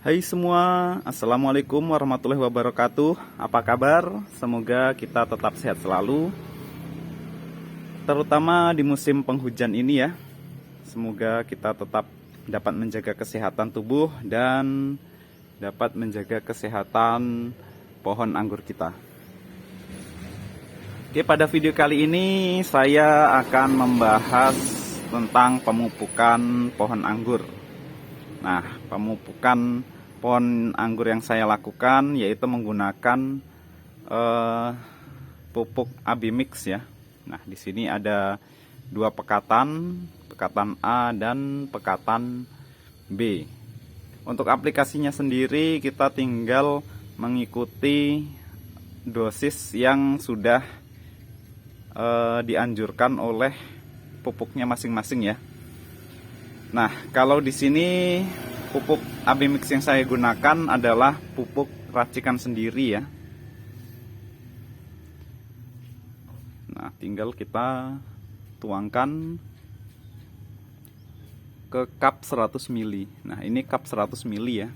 Hai semua, Assalamualaikum warahmatullahi wabarakatuh. Apa kabar? Semoga kita tetap sehat selalu, terutama di musim penghujan ini ya. Semoga kita tetap dapat menjaga kesehatan tubuh dan dapat menjaga kesehatan pohon anggur kita. Oke, pada video kali ini saya akan membahas tentang pemupukan pohon anggur. Nah, pemupukan pohon anggur yang saya lakukan yaitu menggunakan pupuk Abimix ya. Nah, di sini ada dua pekatan, pekatan A dan pekatan B. Untuk aplikasinya sendiri kita tinggal mengikuti dosis yang sudah dianjurkan oleh pupuknya masing-masing ya. Nah, kalau di sini pupuk Abimix yang saya gunakan adalah pupuk racikan sendiri ya. Nah, tinggal kita tuangkan ke cup 100 ml. Nah, ini cup 100 ml ya.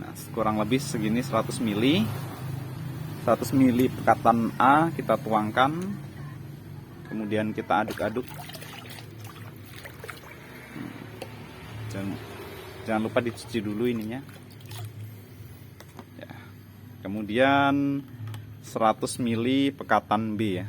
Nah, kurang lebih segini 100 ml. 100 ml pekatan A kita tuangkan. Kemudian kita aduk-aduk. Jangan lupa dicuci dulu ininya ya. Kemudian 100 ml pekatan B ya.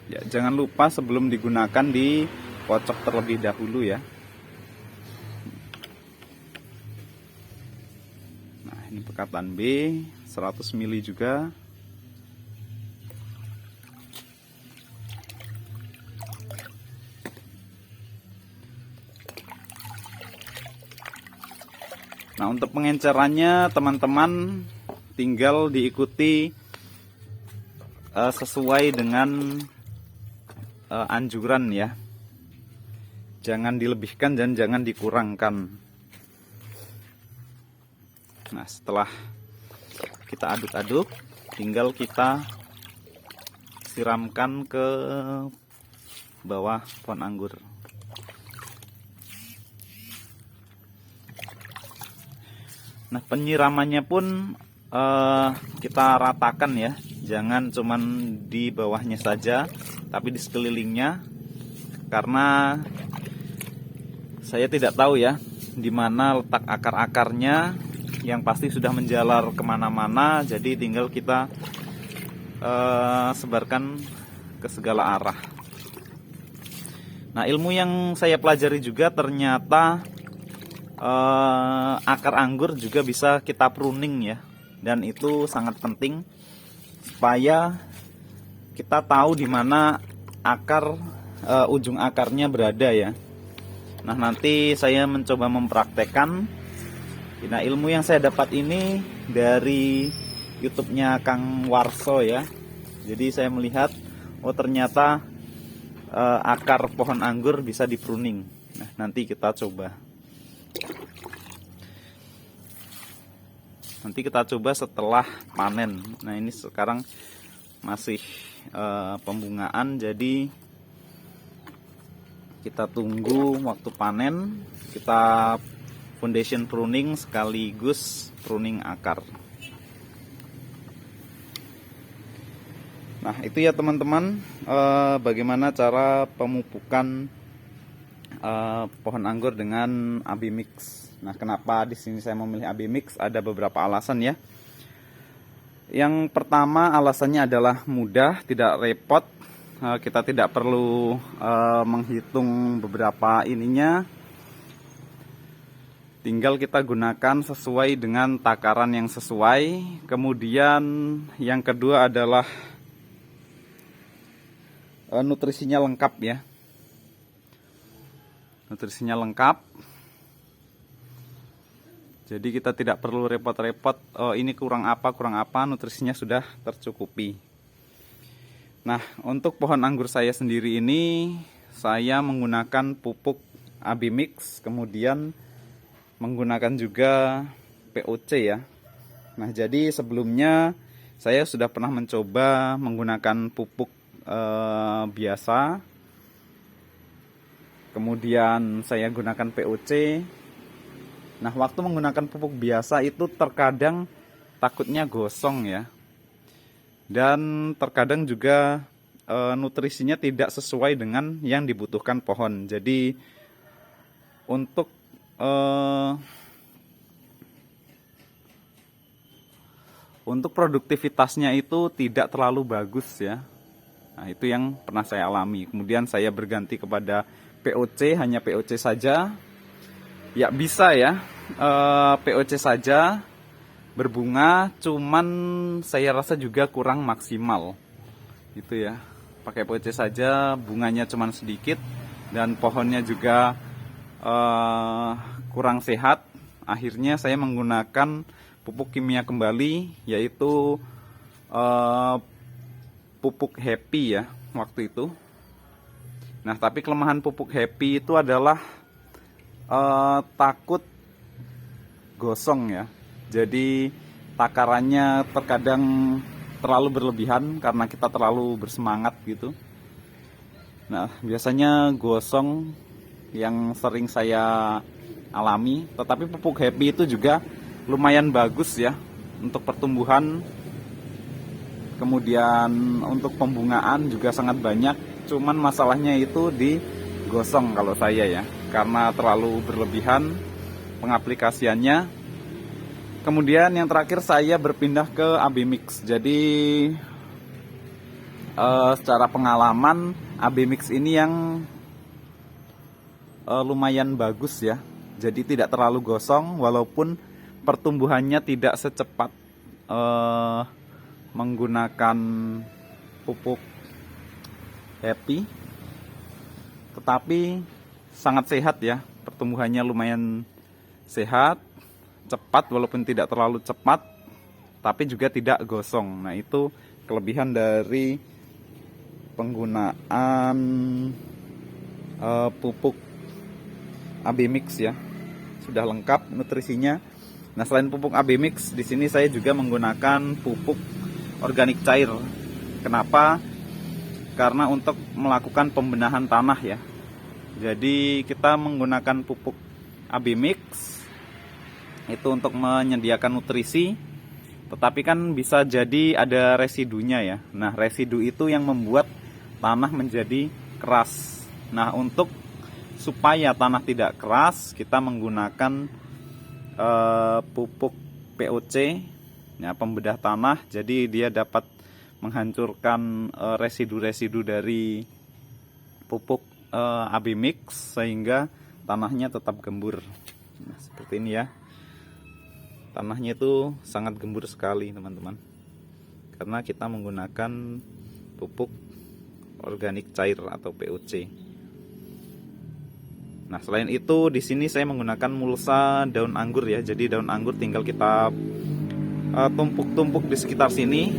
Ya, jangan lupa sebelum digunakan dikocok terlebih dahulu ya. Ini pekatan B 100 ml juga. Nah, untuk pengencerannya teman-teman tinggal diikuti sesuai dengan anjuran ya. Jangan dilebihkan dan jangan dikurangkan. Nah, setelah kita aduk-aduk, tinggal kita siramkan ke bawah pohon anggur. Nah, penyiramannya pun kita ratakan ya, jangan cuman di bawahnya saja, tapi di sekelilingnya, karena saya tidak tahu ya di mana letak akar-akarnya. Yang pasti sudah menjalar kemana-mana, jadi tinggal kita sebarkan ke segala arah. Nah, ilmu yang saya pelajari juga ternyata akar anggur juga bisa kita pruning ya, dan itu sangat penting supaya kita tahu di mana akar ujung akarnya berada ya. Nah, nanti saya mencoba mempraktekkan. Nah, ilmu yang saya dapat ini dari YouTube-nya Kang Warso ya. Jadi saya melihat, oh ternyata akar pohon anggur bisa dipruning. Nah, nanti kita coba. Nanti kita coba setelah panen. Nah, ini sekarang masih pembungaan, jadi kita tunggu waktu panen. Kita foundation pruning sekaligus pruning akar. Nah, itu ya teman-teman, bagaimana cara pemupukan pohon anggur dengan Abimix. Nah, kenapa di sini saya memilih Abimix? Ada beberapa alasan ya. Yang pertama, alasannya adalah mudah, tidak repot. Kita tidak perlu menghitung beberapa ininya. Tinggal kita gunakan sesuai dengan takaran yang sesuai. Kemudian yang kedua adalah nutrisinya lengkap ya. Nutrisinya lengkap. Jadi kita tidak perlu repot-repot, oh ini kurang apa, nutrisinya sudah tercukupi. Nah, untuk pohon anggur saya sendiri ini, saya menggunakan pupuk Abimix, kemudian menggunakan juga POC ya. Nah, jadi sebelumnya saya sudah pernah mencoba menggunakan pupuk biasa. Kemudian saya gunakan POC. Nah, waktu menggunakan pupuk biasa itu terkadang takutnya gosong ya. Dan terkadang juga nutrisinya tidak sesuai dengan yang dibutuhkan pohon. Jadi untuk produktivitasnya itu tidak terlalu bagus ya. Nah, itu yang pernah saya alami. Kemudian saya berganti kepada POC, hanya POC saja. Ya bisa ya, POC saja berbunga, cuman saya rasa juga kurang maksimal. Gitu ya. Pakai POC saja, bunganya cuman sedikit dan pohonnya juga kurang sehat. Akhirnya saya menggunakan pupuk kimia kembali, yaitu pupuk Happy ya waktu itu. Nah, tapi kelemahan pupuk Happy itu adalah takut gosong ya. Jadi takarannya terkadang terlalu berlebihan karena kita terlalu bersemangat gitu. Nah, biasanya gosong yang sering saya alami. Tetapi pupuk Happy itu juga lumayan bagus ya untuk pertumbuhan. Kemudian untuk pembungaan juga sangat banyak. Cuman masalahnya itu di gosong kalau saya ya, karena terlalu berlebihan pengaplikasiannya. Kemudian yang terakhir saya berpindah ke AB Mix. Jadi secara pengalaman AB Mix ini yang lumayan bagus ya. Jadi tidak terlalu gosong walaupun pertumbuhannya tidak secepat menggunakan pupuk Happy. Tetapi sangat sehat ya. Pertumbuhannya lumayan sehat, cepat walaupun tidak terlalu cepat, tapi juga tidak gosong. Nah, itu kelebihan dari penggunaan pupuk AB Mix ya. Sudah lengkap nutrisinya. Nah, selain pupuk AB Mix, di sini saya juga menggunakan pupuk organik cair. Kenapa? Karena untuk melakukan pembenahan tanah ya. Jadi kita menggunakan pupuk AB Mix itu untuk menyediakan nutrisi, tetapi kan bisa jadi ada residunya ya. Nah, residu itu yang membuat tanah menjadi keras. Nah, untuk supaya tanah tidak keras, kita menggunakan pupuk POC ya, pembedah tanah. Jadi dia dapat menghancurkan residu-residu dari pupuk AB Mix sehingga tanahnya tetap gembur. Nah, seperti ini ya. Tanahnya itu sangat gembur sekali teman-teman, karena kita menggunakan pupuk organik cair atau POC. Nah, selain itu di sini saya menggunakan mulsa daun anggur ya. Jadi daun anggur tinggal kita tumpuk-tumpuk di sekitar sini,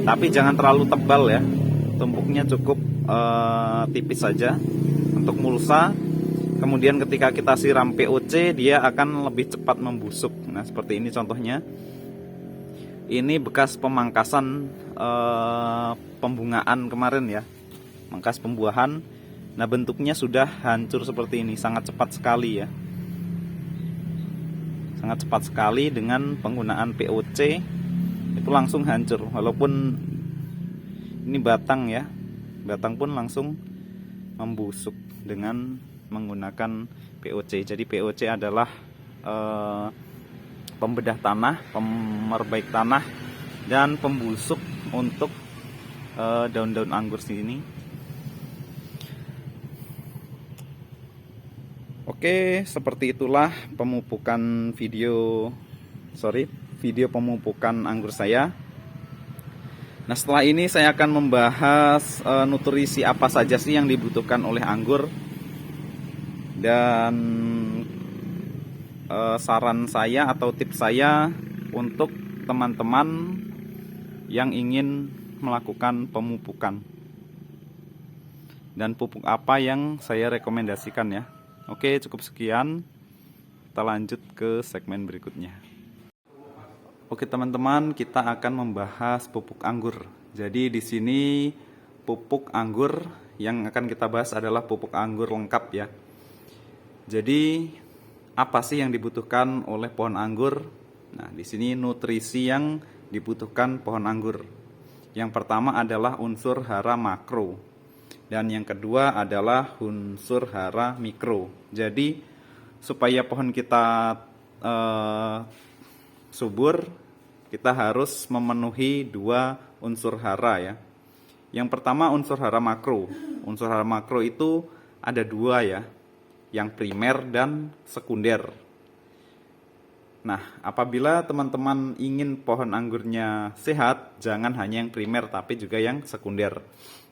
tapi jangan terlalu tebal ya. Tumpuknya cukup tipis saja untuk mulsa. Kemudian ketika kita siram POC, dia akan lebih cepat membusuk. Nah, seperti ini contohnya. Ini bekas pemangkasan pembungaan kemarin ya. Mangkas pembuahan. Nah, bentuknya sudah hancur seperti ini. Sangat cepat sekali ya. Sangat cepat sekali dengan penggunaan POC. Itu langsung hancur. Walaupun ini batang ya. Batang pun langsung membusuk dengan menggunakan POC. Jadi POC adalah pembedah tanah, pemerbaik tanah, dan pembusuk untuk daun-daun anggur sini. Oke, seperti itulah pemupukan video pemupukan anggur saya. Nah, setelah ini saya akan membahas nutrisi apa saja sih yang dibutuhkan oleh anggur. Dan saran saya atau tips saya untuk teman-teman yang ingin melakukan pemupukan. Dan pupuk apa yang saya rekomendasikan ya. Oke, cukup sekian. kita lanjut ke segmen berikutnya. Oke teman-teman, kita akan membahas pupuk anggur. Jadi di sini pupuk anggur yang akan kita bahas adalah pupuk anggur lengkap ya. Jadi apa sih yang dibutuhkan oleh pohon anggur? Nah, di sini nutrisi yang dibutuhkan pohon anggur. Yang pertama adalah unsur hara makro dan yang kedua adalah unsur hara mikro. Jadi supaya pohon kita subur, kita harus memenuhi dua unsur hara ya. Yang pertama unsur hara makro. Unsur hara makro itu ada dua ya, yang primer dan sekunder. Nah, apabila teman-teman ingin pohon anggurnya sehat, jangan hanya yang primer tapi juga yang sekunder.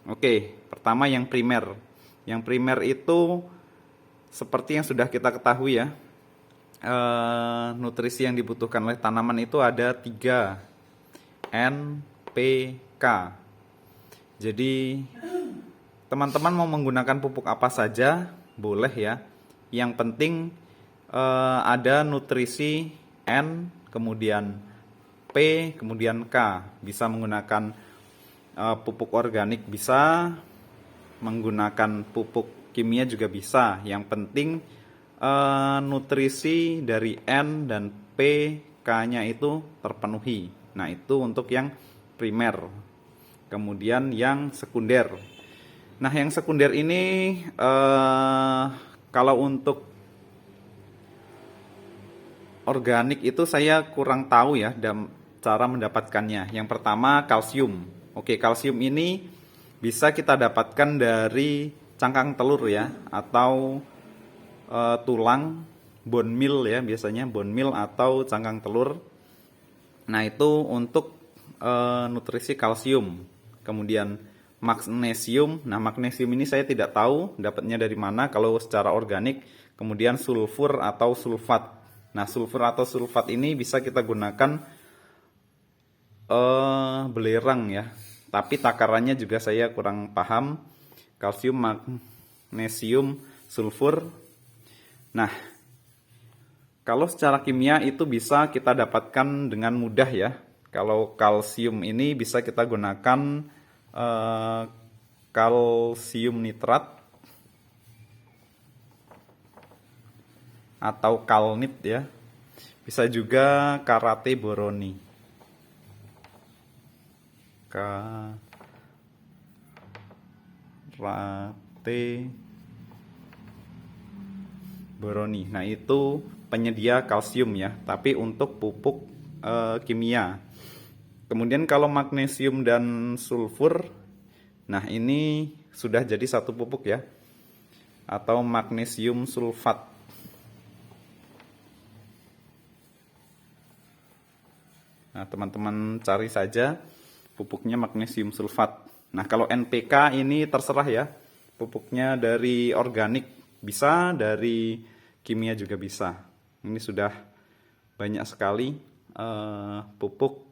Oke, pertama yang primer. Yang primer itu seperti yang sudah kita ketahui ya, nutrisi yang dibutuhkan oleh tanaman itu ada 3 NPK. Jadi teman-teman mau menggunakan pupuk apa saja boleh ya. Yang penting ada nutrisi N, kemudian P, kemudian K. Bisa menggunakan pupuk organik, bisa menggunakan pupuk kimia juga bisa. Yang penting nutrisi dari N dan P, K-nya itu terpenuhi. Nah, itu untuk yang primer. Kemudian yang sekunder. Nah, yang sekunder ini kalau untuk organik itu saya kurang tahu ya cara mendapatkannya. Yang pertama kalsium. Oke, kalsium ini bisa kita dapatkan dari cangkang telur ya, atau tulang bone meal ya, biasanya bone meal atau cangkang telur. Nah, itu untuk nutrisi kalsium. Kemudian magnesium. Nah, magnesium ini saya tidak tahu dapatnya dari mana kalau secara organik. Kemudian sulfur atau sulfat. Nah, sulfur atau sulfat ini bisa kita gunakan belerang ya. Tapi takarannya juga saya kurang paham. Kalsium, magnesium, sulfur. Nah, kalau secara kimia itu bisa kita dapatkan dengan mudah ya. Kalau kalsium ini bisa kita gunakan kalsium nitrat atau kalnit ya. Bisa juga karate boroni. Karate boroni. Nah, itu penyedia kalsium ya, tapi untuk pupuk kimia. Kemudian kalau magnesium dan sulfur, nah ini sudah jadi satu pupuk ya, atau magnesium sulfat. Nah, teman-teman cari saja pupuknya magnesium sulfat. Nah, kalau NPK ini terserah ya, pupuknya dari organik bisa, dari kimia juga bisa. Ini sudah banyak sekali pupuk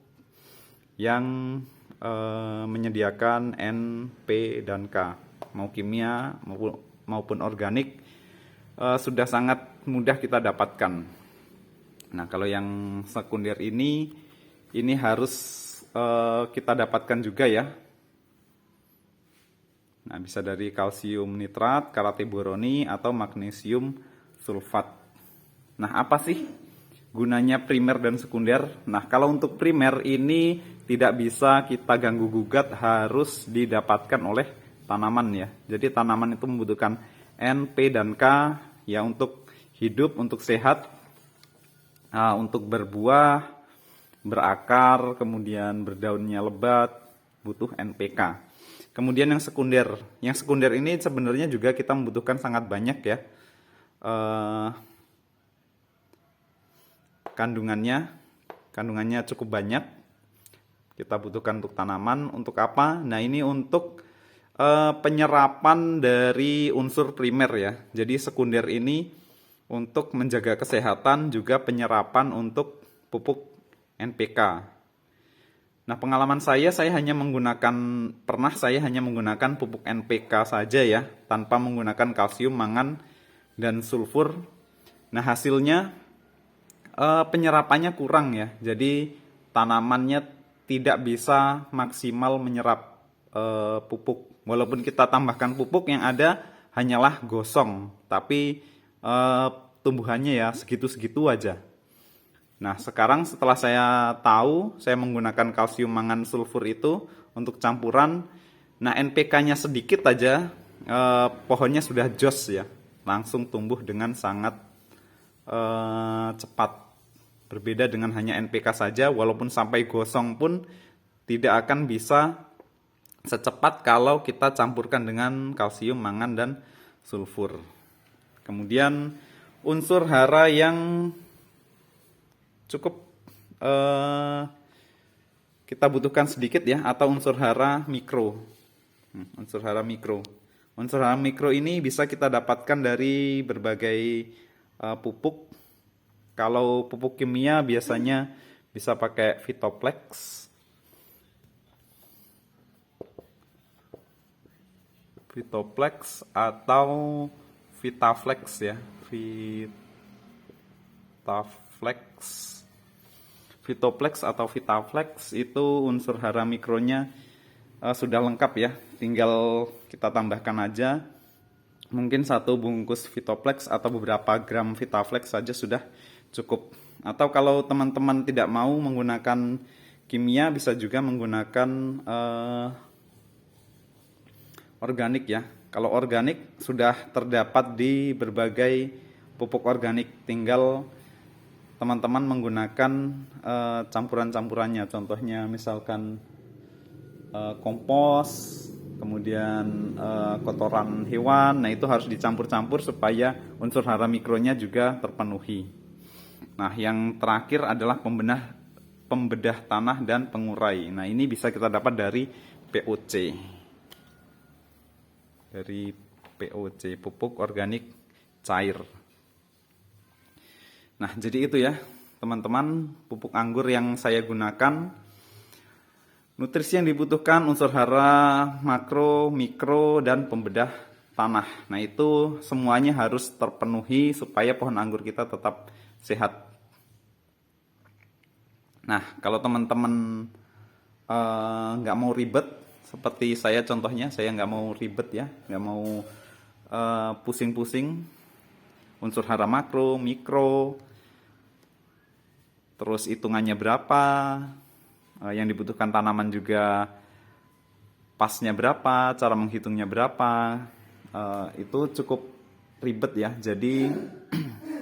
yang menyediakan N, P, dan K, mau kimia maupun organik, sudah sangat mudah kita dapatkan. Nah, kalau yang sekunder ini harus kita dapatkan juga ya. Nah, bisa dari kalsium nitrat, karate boroni, atau magnesium sulfat. Nah, apa sih gunanya primer dan sekunder? Nah, kalau untuk primer ini tidak bisa kita ganggu gugat, harus didapatkan oleh tanaman ya. Jadi tanaman itu membutuhkan N, P, dan K ya untuk hidup, untuk sehat, untuk berbuah, berakar, kemudian berdaunnya lebat, butuh NPK. Kemudian yang sekunder ini sebenarnya juga kita membutuhkan sangat banyak ya. Kandungannya cukup banyak kita butuhkan untuk tanaman. Untuk apa? Nah, ini untuk penyerapan dari unsur primer ya. Jadi sekunder ini untuk menjaga kesehatan, juga penyerapan untuk pupuk NPK. Nah, pengalaman saya hanya menggunakan pupuk NPK saja ya, tanpa menggunakan kalsium, mangan, dan sulfur. Nah, hasilnya penyerapannya kurang ya. Jadi tanamannya tidak bisa maksimal menyerap pupuk. Walaupun kita tambahkan pupuk, yang ada hanyalah gosong, tapi tumbuhannya ya segitu-segitu aja. Nah, sekarang setelah saya tahu, saya menggunakan kalsium mangan sulfur itu untuk campuran. Nah, NPK-nya sedikit aja, pohonnya sudah jos ya, langsung tumbuh dengan sangat cepat. Berbeda dengan hanya NPK saja, walaupun sampai gosong pun tidak akan bisa secepat kalau kita campurkan dengan kalsium, mangan, dan sulfur. Kemudian unsur hara yang cukup kita butuhkan sedikit ya, atau unsur hara mikro. Unsur hara mikro. Unsur hara mikro ini bisa kita dapatkan dari berbagai pupuk. Kalau pupuk kimia biasanya bisa pakai Vitoplex atau Vitaflex ya. Vitoplex atau Vitaflex itu unsur hara mikronya sudah lengkap ya. Tinggal kita tambahkan aja. Mungkin 1 bungkus Vitoplex atau beberapa gram Vitaflex saja sudah cukup. Atau kalau teman-teman tidak mau menggunakan kimia, bisa juga menggunakan organik ya. Kalau organik sudah terdapat di berbagai pupuk organik, tinggal teman-teman menggunakan campuran-campurannya. Contohnya misalkan kompos, kemudian kotoran hewan. Nah, itu harus dicampur-campur supaya unsur hara mikronya juga terpenuhi. Nah, yang terakhir adalah pembedah tanah dan pengurai. Nah, ini bisa kita dapat dari POC. Dari POC, pupuk organik cair. Nah, jadi itu ya, teman-teman, pupuk anggur yang saya gunakan. Nutrisi yang dibutuhkan unsur hara, makro, mikro, dan pembedah tanah. Nah, itu semuanya harus terpenuhi supaya pohon anggur kita tetap sehat. Nah, kalau teman-teman nggak mau ribet, seperti saya contohnya, saya nggak mau ribet ya, nggak mau pusing-pusing. Unsur hara makro, mikro, terus hitungannya berapa, yang dibutuhkan tanaman juga pasnya berapa, cara menghitungnya berapa, itu cukup ribet ya. Jadi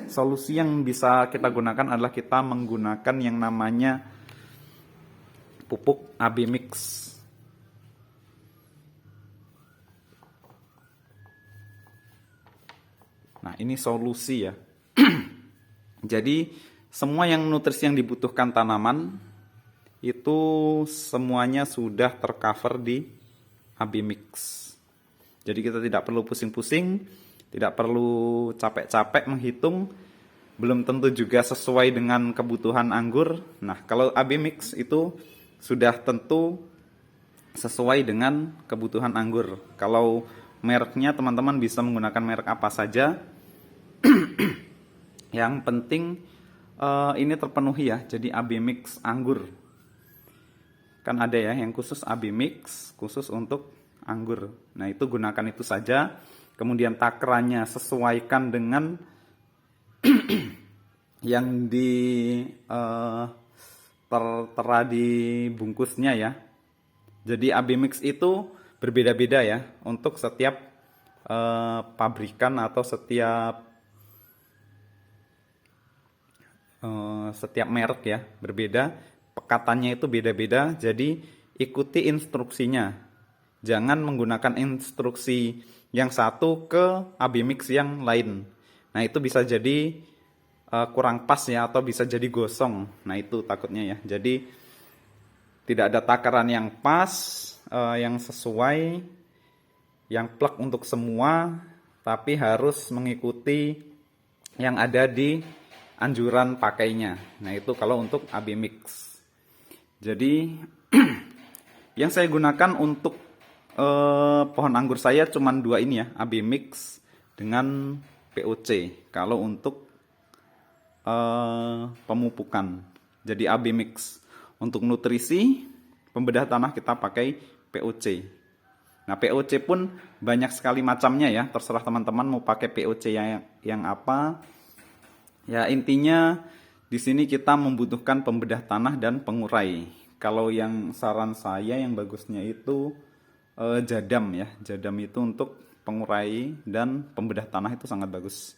solusi yang bisa kita gunakan adalah kita menggunakan yang namanya pupuk AB Mix. Nah, ini solusi ya. Jadi semua yang nutrisi yang dibutuhkan tanaman itu semuanya sudah tercover di AB Mix. Jadi kita tidak perlu pusing-pusing, tidak perlu capek-capek menghitung, belum tentu juga sesuai dengan kebutuhan anggur. Nah, kalau AB Mix itu sudah tentu sesuai dengan kebutuhan anggur. Kalau mereknya, teman-teman bisa menggunakan merek apa saja. Yang penting ini terpenuhi ya, jadi AB Mix anggur. Kan ada ya yang khusus AB Mix, khusus untuk anggur. Nah, itu gunakan itu saja. Kemudian takarannya sesuaikan dengan yang tertera di bungkusnya ya. Jadi AB Mix itu berbeda-beda ya untuk setiap pabrikan atau setiap merek ya, berbeda. Pekatannya itu beda-beda, jadi ikuti instruksinya. Jangan menggunakan instruksi yang satu ke AB Mix yang lain. Nah, itu bisa jadi kurang pas ya, atau bisa jadi gosong. Nah, itu takutnya ya. Jadi tidak ada takaran yang pas, yang sesuai, yang plek untuk semua, tapi harus mengikuti yang ada di anjuran pakainya. Nah, itu kalau untuk AB Mix. Jadi yang saya gunakan untuk pohon anggur saya cuma 2 ini ya, AB Mix dengan POC. Kalau untuk pemupukan. Jadi AB mix. Untuk nutrisi, pembedah tanah kita pakai POC. Nah, POC pun banyak sekali macamnya ya. Terserah teman-teman mau pakai POC yang apa. Ya, intinya di sini kita membutuhkan pembedah tanah dan pengurai. Kalau yang saran saya yang bagusnya itu jadam ya. Jadam itu untuk pengurai dan pembedah tanah itu sangat bagus.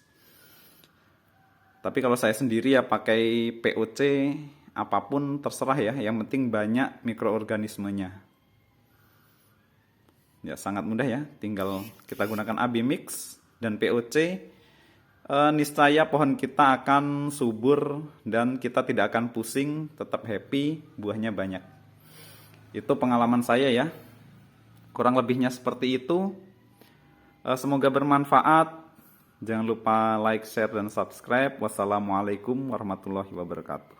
Tapi kalau saya sendiri ya pakai POC apapun terserah ya, yang penting banyak mikroorganismenya. Ya sangat mudah ya, tinggal kita gunakan AB mix dan POC. Niscaya pohon kita akan subur dan kita tidak akan pusing, tetap happy, buahnya banyak. Itu pengalaman saya ya. Kurang lebihnya seperti itu. Semoga bermanfaat. Jangan lupa like, share, dan subscribe. Wassalamualaikum warahmatullahi wabarakatuh.